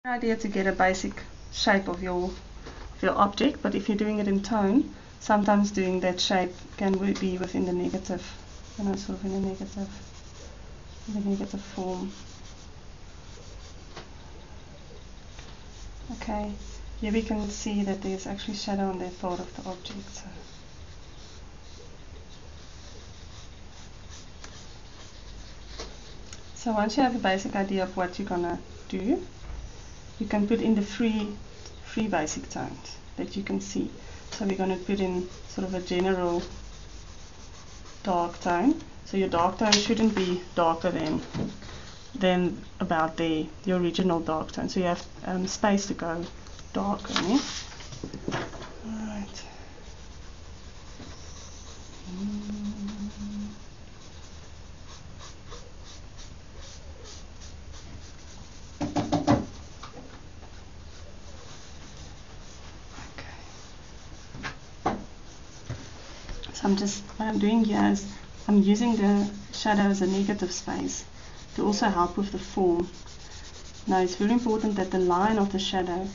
Idea to get a basic shape of your object, but if you're doing it in tone, sometimes doing that shape can be within the negative, sort of in a negative form. Okay, here we can see that there's actually shadow on that part of the object. So once you have a basic idea of what you're gonna do, you can put in the three basic tones that you can see. So we're going to put in sort of a general dark tone. So your dark tone shouldn't be darker than about the original dark tone. So you have space to go darker. Yeah? Alright. So what I'm doing here is I'm using the shadow as a negative space to also help with the form. Now it's very important that the line of the shadow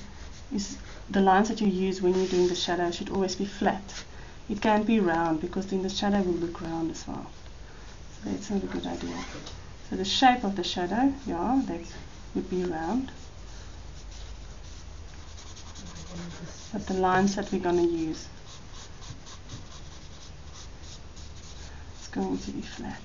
the lines that you use when you're doing the shadow should always be flat. It can be round because then the shadow will look round as well. So that's not a good idea. So the shape of the shadow, yeah, that would be round. But the lines that we're going to use going to be flat.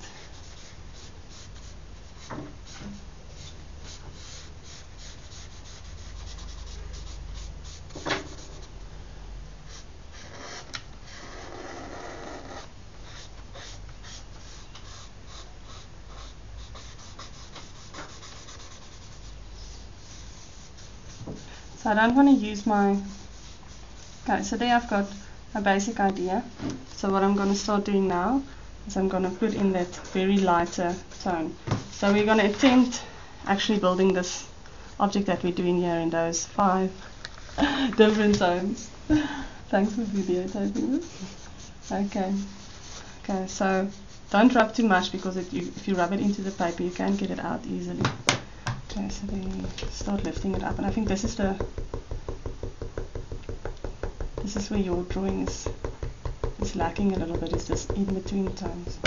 So I don't want to use my... Okay, so there I've got a basic idea. So what I'm going to start doing now is I'm going to put in that very lighter tone. So we're going to attempt actually building this object that we're doing here in those 5 different tones. Thanks for videotaping this. Okay, so don't rub too much because if you rub it into the paper you can get it out easily. Okay, so then start lifting it up, and I think this is where your drawing is lacking a little bit, is this in between tones.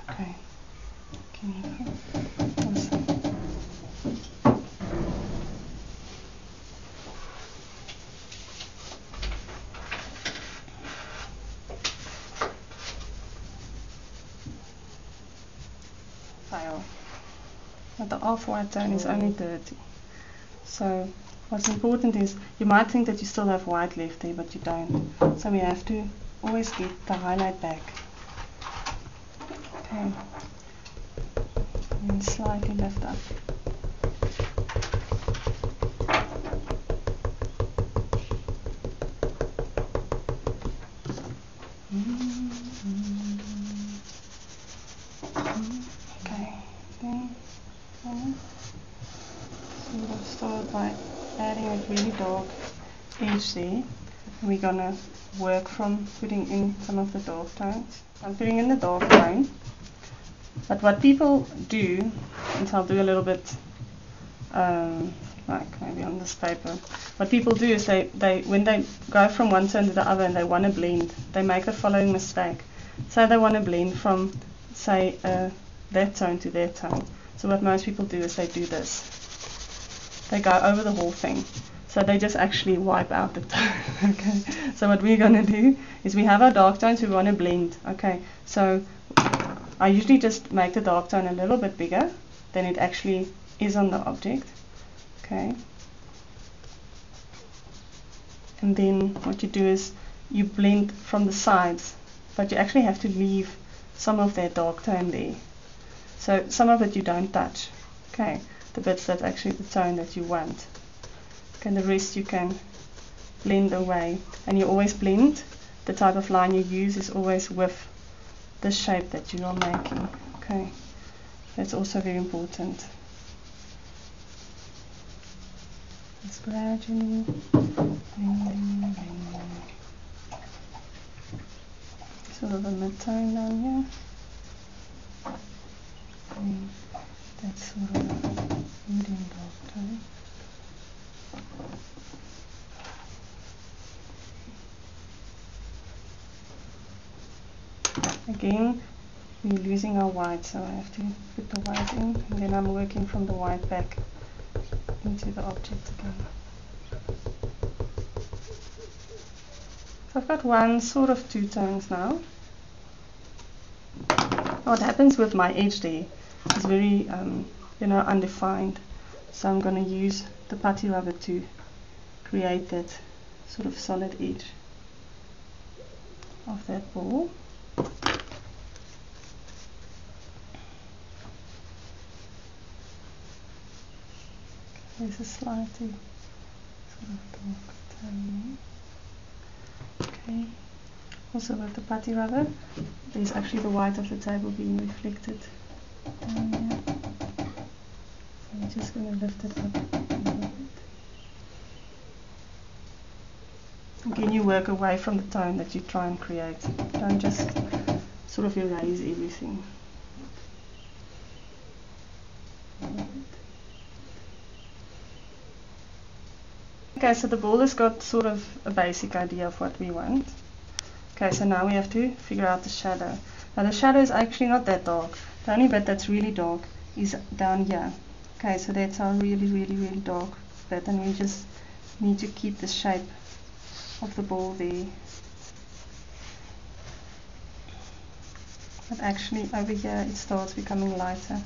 Okay. Awesome. Fail. But the off-white tone is only dirty. So what's important is, you might think that you still have white left there, but you don't. So we have to always get the highlight back. Okay. And slightly lift up. Okay. Then we'll start by adding a really dark edge there. And we're gonna work from putting in some of the dark tones. I'm putting in the dark tone, but what people do, and I'll do a little bit like maybe on this paper, what people do is they when they go from one tone to the other and they want to blend, they make the following mistake. So they want to blend from, say, that tone to that tone. So what most people do is they do this. They go over the whole thing. So they just actually wipe out the tone. Okay. So what we're going to do is we have our dark tones we want to blend. Okay. So I usually just make the dark tone a little bit bigger than it actually is on the object. Okay. And then what you do is you blend from the sides, but you actually have to leave some of that dark tone there. So some of it you don't touch. Okay. The bits that's actually the tone that you want. And the rest you can blend away, and you always blend. The type of line you use is always with the shape that you are making. Okay, that's also very important. Just gradually blending. Sort of a mid-tone down here. And that's sort of a medium dark tone. again we're losing our white, so I have to put the white in, and then I'm working from the white back into the object again. So I've got one sort of two tones now. What happens with my edge there is very undefined, so I'm going to use the putty rubber to create that sort of solid edge of that ball. There's a slightly sort of dark tone there. Okay. Also with the putty rubber, there's actually the white of the table being reflected down here. So I'm just going to lift it up a little bit. Again, you work away from the tone that you try and create. Don't just sort of erase everything. Okay, so the ball has got sort of a basic idea of what we want. Okay, so now we have to figure out the shadow. Now the shadow is actually not that dark. The only bit that's really dark is down here. Okay, so that's our really dark bit, and we just need to keep the shape of the ball there. But actually over here it starts becoming lighter.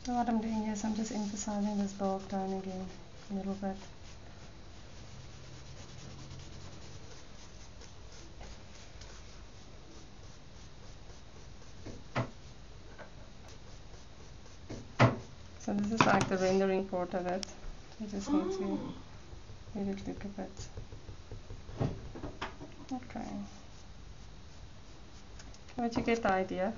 So what I'm doing is I'm just emphasizing this dark tone again a little bit. So this is like the rendering part of it. You just need to let it look a bit. Okay. But you get the idea.